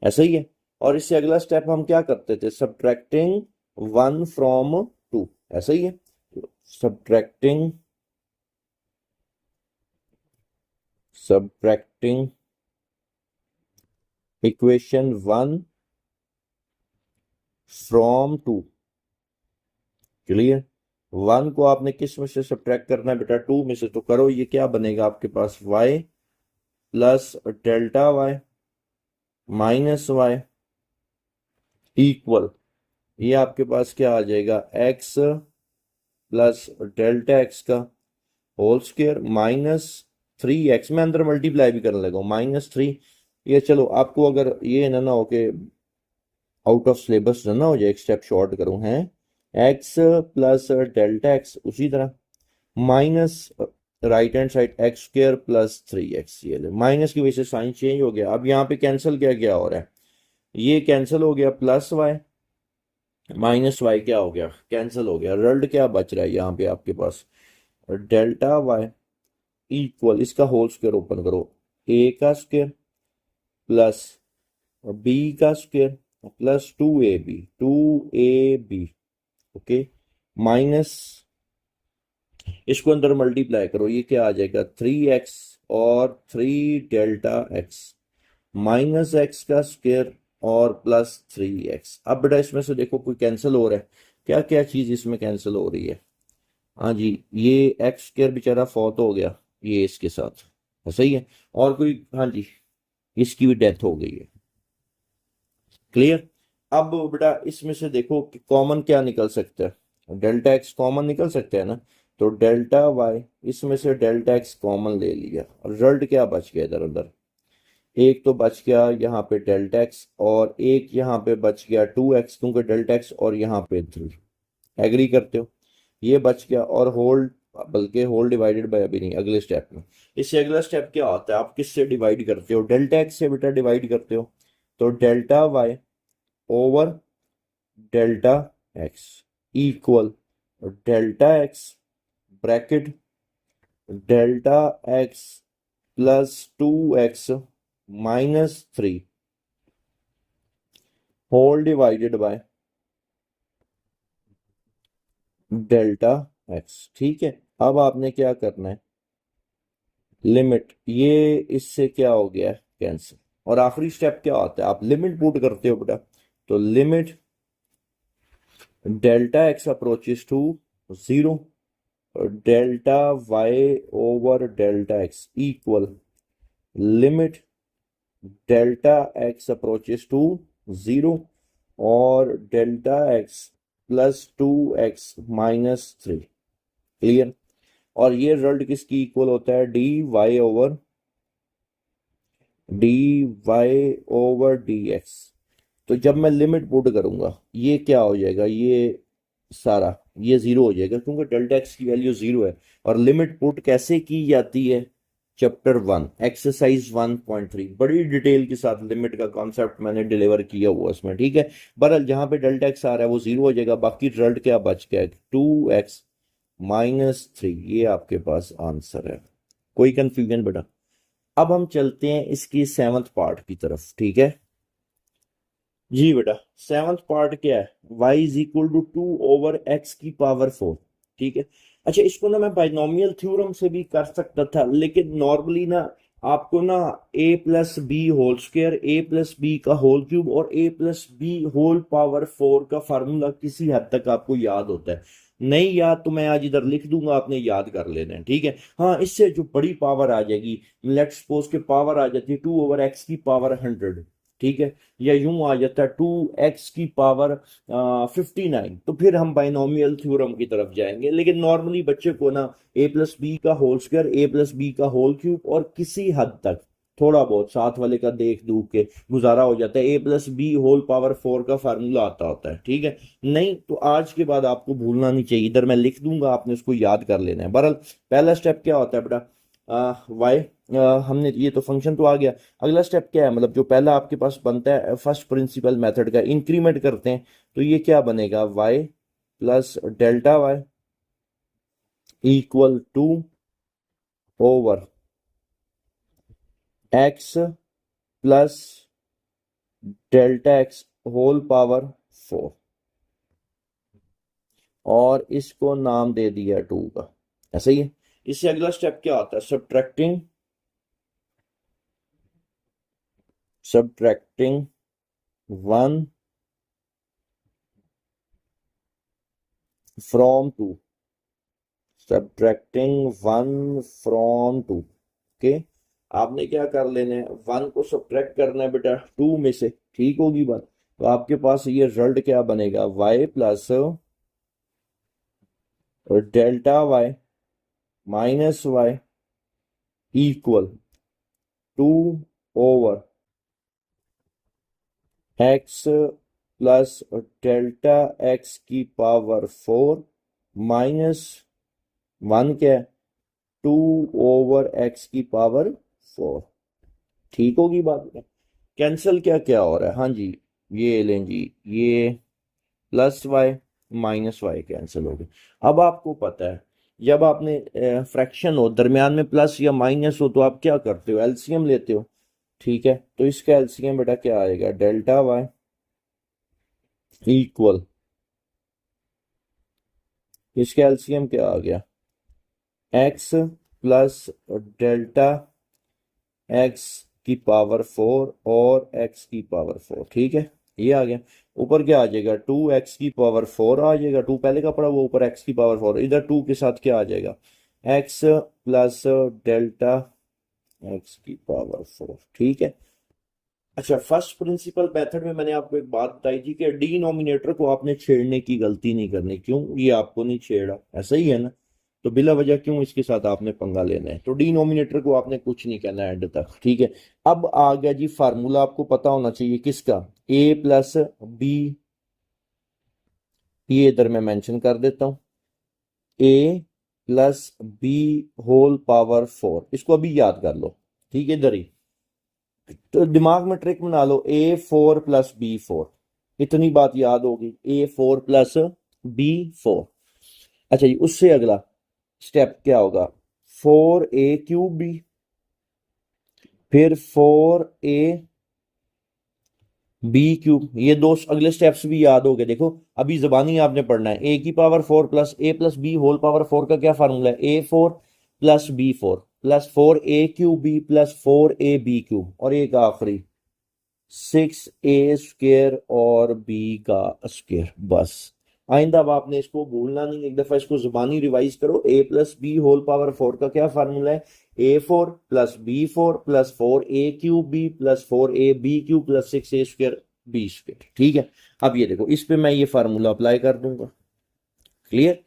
ऐसा ही है। और इससे अगला स्टेप हम क्या करते थे, सब्ट्रैक्टिंग 1 फ्रॉम 2। ऐसा ही है, subtracting subtracting equation 1 from 2। Clear. 1 को आपने किस में से सब्ट्रैक्ट करना है बेटा, 2 में से। तो करो, ये क्या बनेगा आपके पास, y plus delta y minus y equal, ये आपके पास क्या आ जाएगा, x प्लस डेल्टा x का whole square minus three x, में अंदर मल्टीप्लाई भी करने लगा माइनस थ्री। ये चलो, आपको अगर ये ना हो कि आउट ऑफ सिलेबस ना हो जाए, एक स्टेप शॉर्ट करूं, है x प्लस डेल्टा x, उसी तरह minus right hand side x square plus three x. ये माइनस की वजह से साइन चेंज हो गया। अब यहाँ पे कैंसिल क्या क्या हो रहा है, ये कैंसिल हो गया, प्लस वाई माइनस वाई क्या हो गया, कैंसिल हो गया। रिजल्ट क्या बच रहा है यहाँ पे आपके पास, डेल्टा वाई इक्वल, इसका होल स्क्वायर ओपन करो, ए का स्क्वायर प्लस बी का square plus two a b, okay, minus, इसको अंदर मल्टीप्लाई करो, ये क्या आ जाएगा, थ्री एक्स और three delta x minus x का स्क्वायर और प्लस थ्री एक्स। अब बेटा इसमें से देखो कोई कैंसिल हो रहा है, क्या क्या चीज इसमें कैंसिल हो रही है। हाँ जी, ये एक्स स्क्वायर बेचारा फौत हो गया, ये इसके साथ सही है। और कोई, हाँ जी, इसकी भी डेथ हो गई है। क्लियर। अब बेटा इसमें से देखो कि कॉमन क्या निकल सकता है, डेल्टा एक्स कॉमन निकल सकता है ना। तो डेल्टा वाई, इसमें से डेल्टा एक्स कॉमन ले लिया, रिजल्ट क्या बच गया, इधर उधर एक तो बच गया यहाँ पे डेल्टा एक्स, और एक यहाँ पे बच गया टू एक्स, क्योंकि डेल्टा एक्स और यहाँ पे थ्री। एग्री करते हो, ये बच गया। और होल, बल्कि होल डिवाइडेड बाय अभी नहीं, अगले स्टेप में। इससे अगला स्टेप क्या होता है, आप किससे डिवाइड करते हो, डेल्टा एक्स से बेटा डिवाइड करते हो। तो delta y over delta x equal delta x bracket delta x plus two x minus three whole divided by delta x. ठीक है। अब आपने क्या करना है, लिमिट, ये इससे क्या हो गया, कैंसिल। और आखिरी स्टेप क्या होता है, आप लिमिट पुट करते हो बेटा। तो limit delta x approaches to zero, delta y over delta x equal limit delta x approaches to zero और delta x plus two x minus three. Clear. और ये रिजल्ट किसकी इक्वल होता है, dy over dx। तो जब मैं limit put करूंगा, ये क्या हो जाएगा, ये सारा ये जीरो हो जाएगा, क्योंकि डेल्टा एक्स की वैल्यू जीरो है। और लिमिट पुट कैसे की जाती है, चैप्टर 1 एक्सरसाइज 1.3 बड़ी डिटेल के साथ लिमिट का कॉन्सेप्ट मैंने डिलीवर किया हुआ इसमें, ठीक है। बहरहाल जहां पे डेल्टा एक्स आ रहा है वो 0 हो जाएगा, बाकी रिजल्ट क्या बच गया, 2x-3, ये आपके पास आंसर है। कोई कंफ्यूजन बेटा? अब हम चलते हैं इसकी 7th पार्ट की तरफ, ठीक है जी बेटा। 7th पार्ट क्या है, y is equal to 2/x⁴, ठीक है। अच्छा, इसको ना मैं बाइनोमियल थ्योरम से भी कर सकता था, लेकिन नॉर्मली ना आपको ना a+b² a+b का होल क्यूब और a+b⁴ का फार्मूला किसी हद तक आपको याद होता है। नहीं याद तो मैं आज इधर लिख दूंगा, आपने याद कर लेना है, ठीक है। हाँ, इससे जो बड़ी पावर आ जाएगी, लेट्स सपोज के पावर आ जाती है 2/x⁴ ठीक है, या यूं आ जाता है 2x⁵, तो फिर हम बाइनोमियल थ्योरम की तरफ जाएंगे। लेकिन नॉर्मली बच्चे को ना a+b² a+b⁴ और किसी हद तक थोड़ा बहुत साथ वाले का देख दूख के गुजारा हो जाता है, a+b⁴ का फार्मूला आता होता है, ठीक है। नहीं तो आज के बाद आपको भूलना नहीं चाहिए, इधर मैं लिख दूंगा, आपने उसको याद कर लेना है। बहरहाल पहला स्टेप क्या होता है बेटा, वाई हमने ये तो फंक्शन तो आ गया। अगला स्टेप क्या है, मतलब जो पहला आपके पास बनता है फर्स्ट प्रिंसिपल मेथड का, इंक्रीमेंट करते हैं तो ये क्या बनेगा, y plus delta y equal to over x plus delta x whole power 4, और इसको नाम दे दिया 2 का, ऐसा ही है। इससे अगला स्टेप क्या होता है, subtracting 1 from 2, subtracting 1 from 2, okay. आपने क्या कर लेना है, 1 को सब्ट्रैक्ट करना है बेटा 2 में से, ठीक होगी बात। तो आपके पास ये रिजल्ट क्या बनेगा, y plus delta y minus y equal 2/x plus delta x⁴ minus 1 क्या है, 2/x⁴, ठीक होगी बात। कैंसिल क्या क्या हो रहा है, हाँ जी, ये लें जी, ये plus y minus y cancel हो गए। अब आपको पता है जब आपने फ्रैक्शन हो, दरमियान में प्लस या माइनस हो, तो आप क्या करते हो, एलसीएम लेते हो, ठीक है। तो इसका एलसीएम बेटा क्या आएगा, डेल्टा वाई इक्वल, इसका एलसीएम क्या आ गया, एक्स प्लस डेल्टा x⁴ और x⁴, ठीक है। ये आ गया, ऊपर क्या आ जाएगा, 2x⁴ आ जाएगा, 2 पहले का पड़ा वो, ऊपर x⁴, इधर 2 के साथ क्या आ जाएगा, x प्लस डेल्टा x⁴, ठीक है। अच्छा, फर्स्ट प्रिंसिपल मेथड में मैंने आपको एक बात बताई थी कि डिनोमिनेटर को आपने छेड़ने की गलती नहीं करनी, क्यों, ये आपको नहीं छेड़ा, ऐसा ही है ना, तो बिला वजह क्यों इसके साथ आपने पंगा लेना है, तो डिनोमिनेटर को आपने कुछ नहीं कहना एंड तक, ठीक है। अब आ गया जी फार्मूला, आपको पता होना चाहिए किसका, a+b, ये इधर मैं मेंशन कर देता हूं, a+b⁴, इसको अभी याद कर लो, ठीक है, इधर ही तो दिमाग में ट्रिक बना लो, a4+b4, इतनी बात याद होगी, a4+b4। अच्छा जी, उससे अगला स्टेप क्या होगा, 4a³ फिर 4ab³, ये दो अगले स्टेप्स भी याद हो गए। देखो अभी जबानी आपने पढ़ना है, a⁴ प्लस a+b⁴ का क्या फार्मूला है, a4+b4 plus 4a³ plus 4ab³ और एक आखिरी 6a² और b का स्क्वायर, बस। आइंदा अब आपने इसको भूलना नहीं, एक दफा इसको जुबानी रिवाइज करो, a+b⁴ का क्या फार्मूला है, a4+b4 plus 4a³ plus 4ab³ plus 6a² b², ठीक है। अब ये देखो, इस पे मैं ये फार्मूला अप्लाई कर दूंगा, क्लियर।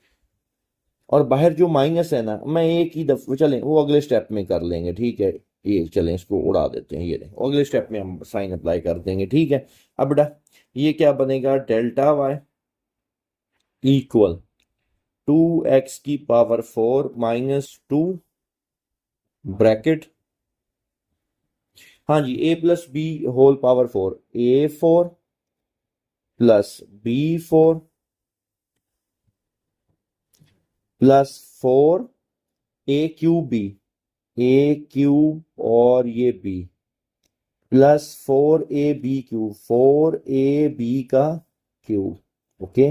और बाहर जो माइनस है ना, मैं एक ही दफा, चलें वो अगले स्टेप में कर लेंगे, ठीक है। ये चलें इसको उड़ा देते हैं, ये देखो अगले स्टेप में हम साइन अप्लाई कर देंगे, ठीक है। अब बेटा ये क्या बनेगा, delta y equal 2x⁴ minus 2 bracket, हाँ जी, a plus b whole power 4, A4 plus B4 plus 4 A cube b, A cube और ये b plus 4 AB cube, 4 AB का cube, okay,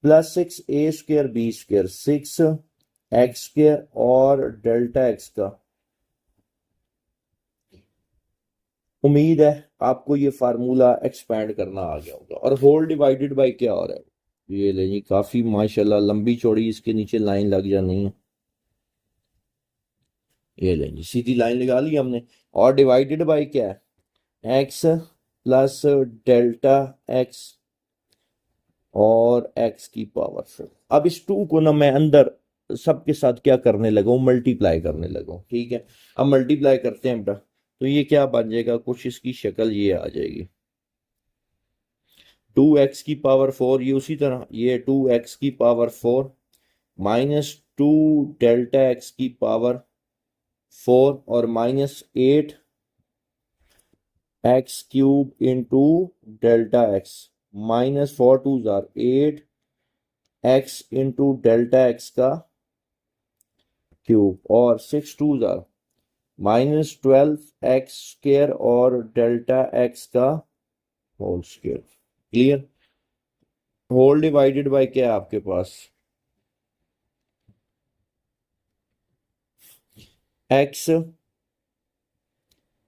plus 6 A square B square, 6 X square और delta x का। उम्मीद है आपको ये फार्मूला एक्सपैंड करना आ गया होगा। और होल डिवाइडेड बाय क्या हो रहा है, ये ले जी, काफी माशाल्लाह लंबी चौड़ी इसके नीचे लाइन लग जानी है। ये ले जी, सीधी लाइन लगा ली हमने। और डिवाइडेड बाय क्या है, एक्स प्लस डेल्टा एक्स और एक्स की पावर 4। अब इस टू को ना मैं अंदर सबके साथ क्या करने लगा हूँ, मल्टीप्लाई करने लगा हूँ, ठीक है। अब मल्टीप्लाई करते हैं बेटा, तो ये क्या बन जाएगा, कुछ इसकी शक्ल ये आ जाएगी, 2x की पावर 4, ये उसी तरह ये 2x की पावर 4 माइनस 2 डेल्टा एक्स की पावर 4 और minus 8 x cube into delta x, minus 4 2 8 x into delta x का क्यूब और 6 2 माइनस 12 x स्क्वायर और डेल्टा एक्स का whole square. Clear. Whole divided by क्या है आपके पास, x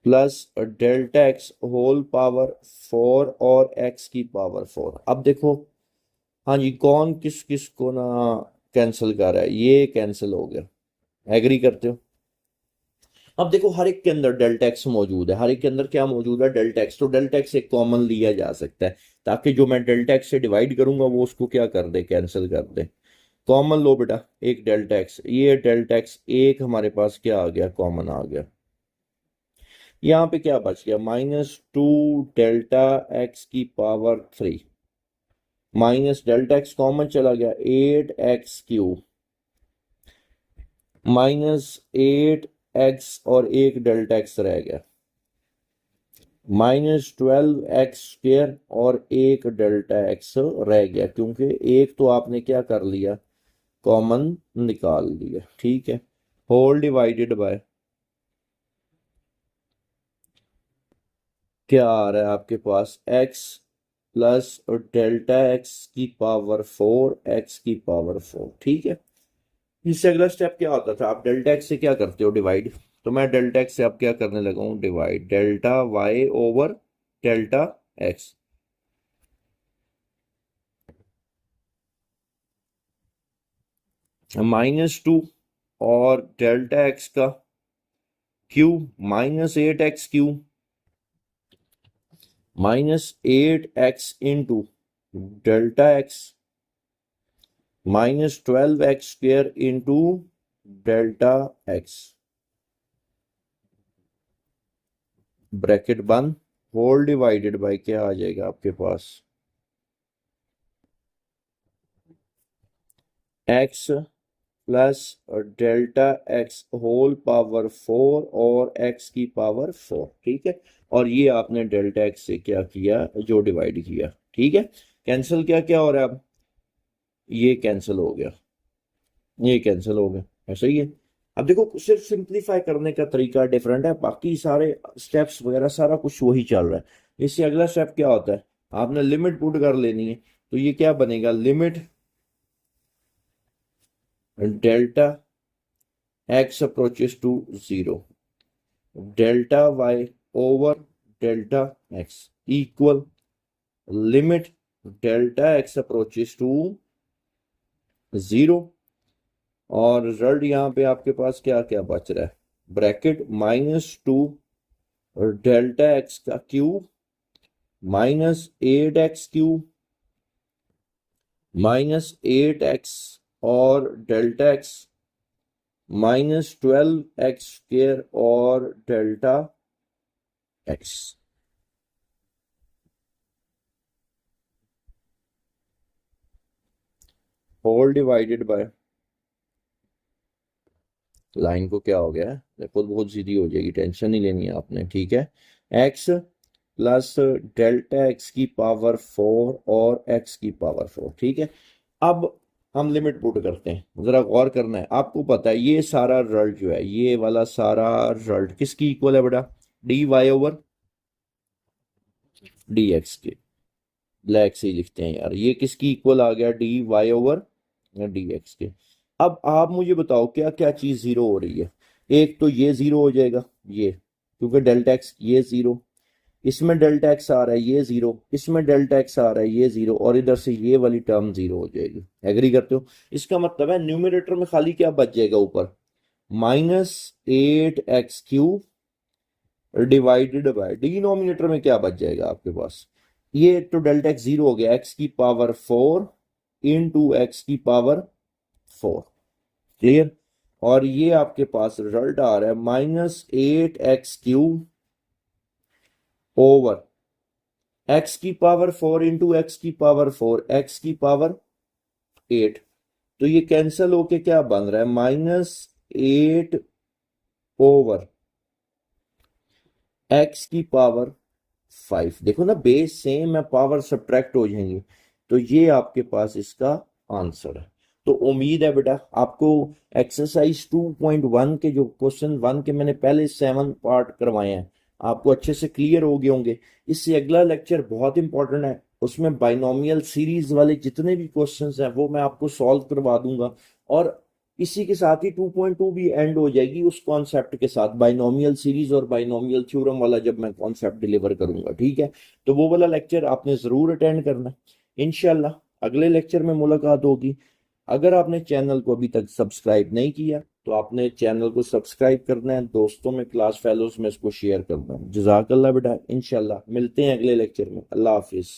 plus delta x whole power 4 और x की पावर 4। अब देखो, हाँ जी, कौन किस किस को ना कैंसिल कर रहा है, ये कैंसिल हो गया, एग्री करते हो। अब देखो हर एक के अंदर डेल्टा एक्स मौजूद है, हर एक के अंदर क्या मौजूद है, डेल्टा एक्स, तो डेल्टा एक्स एक कॉमन लिया जा सकता है, ताकि जो मैं डेल्टा एक्स से डिवाइड करूंगा वो उसको क्या कर दे, कैंसिल कर दे। कॉमन लो बेटा, एक डेल्टा एक्स, ये डेल्टा एक्स एक हमारे पास क्या आ गया, कॉमन आ गया। यहाँ पे क्या बच गया, -2 डेल्टा एक्स की power 3 minus delta x common चला गया, 8 x क्यूब -8 x और एक डेल्टा एक्स रह गया, -12 x स्क्वायर और एक डेल्टा एक्स रह गया, क्योंकि एक तो आपने क्या कर लिया, कॉमन निकाल लिया, ठीक है। होल डिवाइडेड बाय क्या आ रहा है आपके पास, x प्लस डेल्टा एक्स की पावर 4 ठीक है। इससे अगला स्टेप क्या होता था, आप डेल्टा एक्स से क्या करते हो, डिवाइड। तो मैं डेल्टा एक्स से अब क्या करने लगा हूँ, divide, delta y over delta x, -2 और डेल्टा एक्स का cube, -8 x cube -8 x into delta x -12 x square into delta x, bracket बंद, होल डिवाइडेड बाय क्या आ जाएगा आपके पास, x plus delta x whole power 4 और x की पावर 4, ठीक है। और ये आपने डेल्टा एक्स से क्या किया, जो डिवाइड किया, ठीक है। कैंसिल क्या क्या हो रहा है अब, ये कैंसिल हो गया, ये कैंसिल हो गया, ऐसा ही है। अब देखो सिर्फ सिंप्लीफाई करने का तरीका डिफरेंट है, बाकी सारे स्टेप्स वगैरह सारा कुछ वही चल रहा है। इससे अगला स्टेप क्या होता है, आपने लिमिट पुट कर लेनी है, तो ये क्या बनेगा, limit delta x approaches to 0, delta y over delta x equal limit delta x approaches to 0। और रिजल्ट यहाँ पे आपके पास क्या क्या बच रहा है, ब्रैकेट -2 डेल्टा एक्स का क्यूब -8 x क्यूब -8 x और डेल्टा एक्स -12 x स्क्वायर और delta x. Whole divided by line को क्या हो गया है, खुद बहुत सीधी हो जाएगी, टेंशन नहीं लेनी है आपने, ठीक है। एक्स प्लस डेल्टा एक्स की पावर 4 और एक्स की पावर 4, ठीक है। अब हम लिमिट पुट करते हैं, जरा गौर करना है। आपको पता है ये सारा रिजल्ट जो है, ये वाला सारा रिजल्ट किसकी इक्वल है बेटा, d y over d x के। ब्लैक से ही लिखते हैं यार, ये किसकी इक्वल आ गया, d y over d x के। अब आप मुझे बताओ क्या क्या चीज जीरो हो रही है। एक तो ये जीरो हो जाएगा, ये क्योंकि डेल्टा एक्स ये जीरो, इसमें डेल्टा एक्स आ रहा है ये जीरो, इसमें डेल्टा एक्स आ रहा है ये जीरो, और इधर से ये वाली टर्म जीरो हो जाएगी। एग्री करते हो? इसका मतलब है न्यूमरेटर में खाली क्या बच जाएगा ऊपर, -8x³ डिवाइडेड बाय, डिनोमिनेटर में क्या बच जाएगा आपके पास, ये तो डेल्टा एक्स जीरो हो गया, एक्स की पावर 4 इंटू एक्स की पावर 4। क्लियर? और ये आपके पास रिजल्ट आ रहा है -8x³ ओवर एक्स की पावर 4 इंटू एक्स की पावर 4 एक्स की पावर 8। तो ये कैंसिल होके क्या बन रहा है, -8 ओवर एक्स की पावर 5। देखो ना, बेस सेम है, पावर सब्ट्रैक्ट हो जाएंगी, तो ये आपके पास इसका आंसर है। तो उम्मीद है बेटा आपको एक्सरसाइज 2.1 के जो क्वेश्चन 1 के मैंने पहले 7 पार्ट करवाए हैं आपको अच्छे से क्लियर हो गए होंगे। इससे अगला लेक्चर बहुत इंपॉर्टेंट है, उसमें बाइनोमियल सीरीज वाले जितने भी क्वेश्चंस हैं वो मैं आपको सॉल्व करवा दूंगा, और इसी के साथ ही 2.2 भी एंड हो जाएगी उस कॉन्सेप्ट के साथ, बाइनोमियल सीरीज और बाइनोमियल थ्योरम वाला जब मैं कॉन्सेप्ट डिलीवर करूंगा, ठीक है। तो वो वाला लेक्चर आपने जरूर अटेंड करना। इंशाल्लाह अगले लेक्चर में मुलाकात होगी। अगर आपने चैनल को अभी तक सब्सक्राइब नहीं किया तो आपने चैनल को सब्सक्राइब करना है, दोस्तों में, क्लास फेलोज में इसको शेयर करना है। जज़ाकल्लाह बेटा, इंशाल्लाह मिलते हैं अगले लेक्चर में। अल्लाह हाफिज।